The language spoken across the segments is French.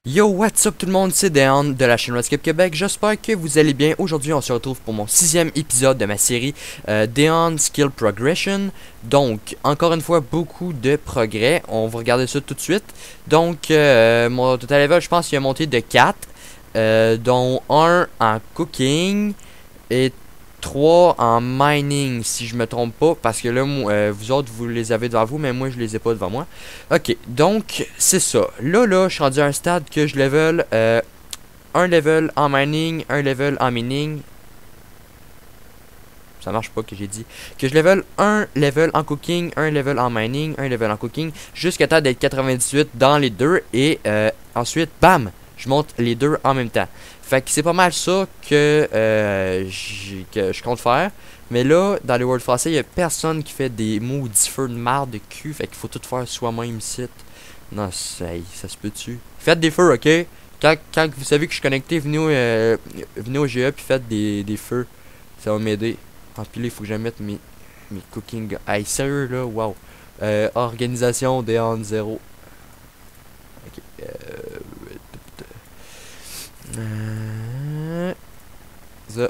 Yo, what's up tout le monde, c'est Deon de la chaîne Runscape Québec, j'espère que vous allez bien. Aujourd'hui on se retrouve pour mon 6e épisode de ma série Deon Skill Progression. Donc, encore une fois, beaucoup de progrès, on va regarder ça tout de suite. Donc, mon total level, je pense qu'il a monté de 4, dont 1 en cooking et 3 en mining, si je me trompe pas, parce que là, vous autres, vous les avez devant vous, mais moi, je les ai pas devant moi. Ok, donc, c'est ça. Là, je suis rendu à un stade que je level un level en mining, un level en mining. Ça marche pas que j'ai dit. Que je level un level en cooking, un level en mining, un level en cooking, jusqu'à temps d'être 98 dans les deux, et ensuite, bam, je monte les deux en même temps. Fait que c'est pas mal ça que je compte faire. Mais là, dans les World français, il y a personne qui fait des maudits feux de marde de cul. Fait qu'il faut tout faire soi-même ici. Non, ça se peut-tu? Faites des feux, ok? Quand vous savez que je suis connecté, venez au GE puis faites des feux. Ça va m'aider. En plus, il faut que je mette mes cooking. Hey, sérieux là, wow. Organisation Deon 0. Ok. Ça.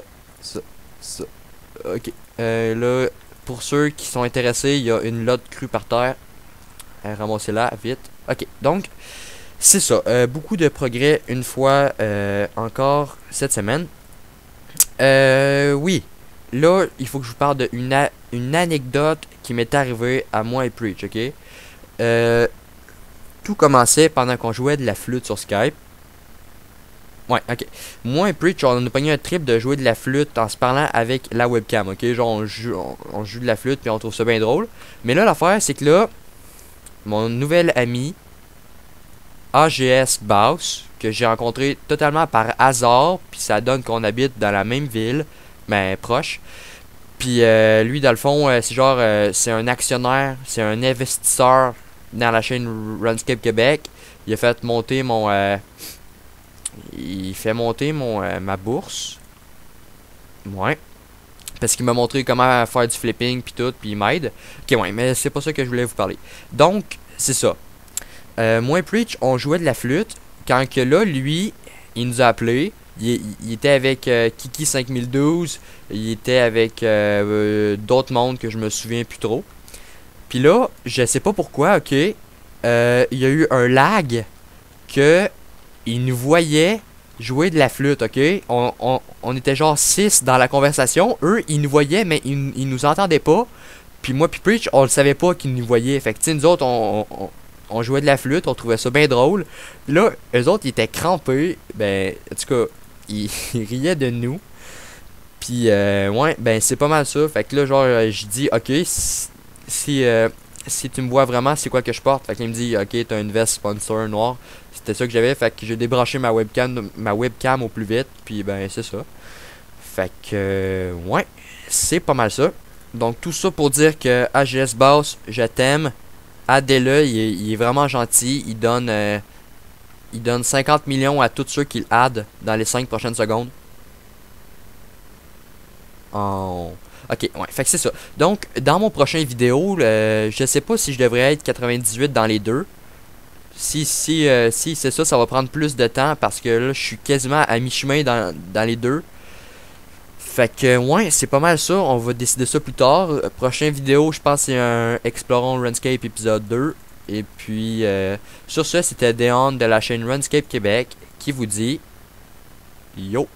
Ok. Là, pour ceux qui sont intéressés, il y a une lotte crue par terre. Ramassez-la vite. Ok, donc, c'est ça. Beaucoup de progrès une fois encore cette semaine. Oui. Là, il faut que je vous parle d'une anecdote qui m'est arrivée à moi et Preach, ok? Tout commençait pendant qu'on jouait de la flûte sur Skype. Ouais, ok. Moi et Preach, on a pogné un trip de jouer de la flûte en se parlant avec la webcam, ok? Genre, on joue de la flûte puis on trouve ça bien drôle. Mais là, l'affaire, c'est que là, mon nouvel ami, AGS Baus, que j'ai rencontré totalement par hasard, puis ça donne qu'on habite dans la même ville, mais proche. Puis lui, dans le fond, c'est genre, c'est un actionnaire, c'est un investisseur dans la chaîne Runscape Québec. Il a fait monter ma bourse. Ouais. Parce qu'il m'a montré comment faire du flipping puis tout, puis il m'aide. Ok, ouais, mais c'est pas ça que je voulais vous parler. Donc, c'est ça. Moi et Preach, on jouait de la flûte. Quand que là, lui, il nous a appelé. Il était avec Kiki 5012. Il était avec d'autres mondes que je me souviens plus trop. Puis là, je sais pas pourquoi, ok. Il y a eu un lag que il nous voyait jouer de la flûte, ok? On était genre 6 dans la conversation. Eux, ils nous voyaient, mais ils nous entendaient pas. Puis moi, puis Preach, on le savait pas qu'ils nous voyaient. Fait que, tu sais, nous autres, on jouait de la flûte, on trouvait ça bien drôle. Puis là, eux autres, ils étaient crampés. Ben, en tout cas, ils riaient de nous. Puis, ouais, ben, c'est pas mal ça. Fait que là, genre, je dis, ok, si tu me vois vraiment, c'est quoi que je porte? Fait qu'il me dit, ok, t'as une veste sponsor noire. C'était ça que j'avais. Fait que j'ai débranché ma webcam au plus vite. Puis, ben, c'est ça. Fait que, ouais, c'est pas mal ça. Donc, tout ça pour dire que AGS Boss, je t'aime. Aidez-le, il est vraiment gentil. Il donne 50 millions à tous ceux qu'il aide dans les 5 prochaines secondes. Oh. Ok, ouais, fait que c'est ça. Donc, dans mon prochain vidéo, je sais pas si je devrais être 98 dans les deux. Si c'est ça, ça va prendre plus de temps parce que là, je suis quasiment à mi-chemin dans les deux. Fait que, ouais, c'est pas mal ça. On va décider ça plus tard. Prochaine vidéo, je pense c'est un Explorons Runscape épisode 2. Et puis, sur ce, c'était Deon de la chaîne Runscape Québec qui vous dit yo!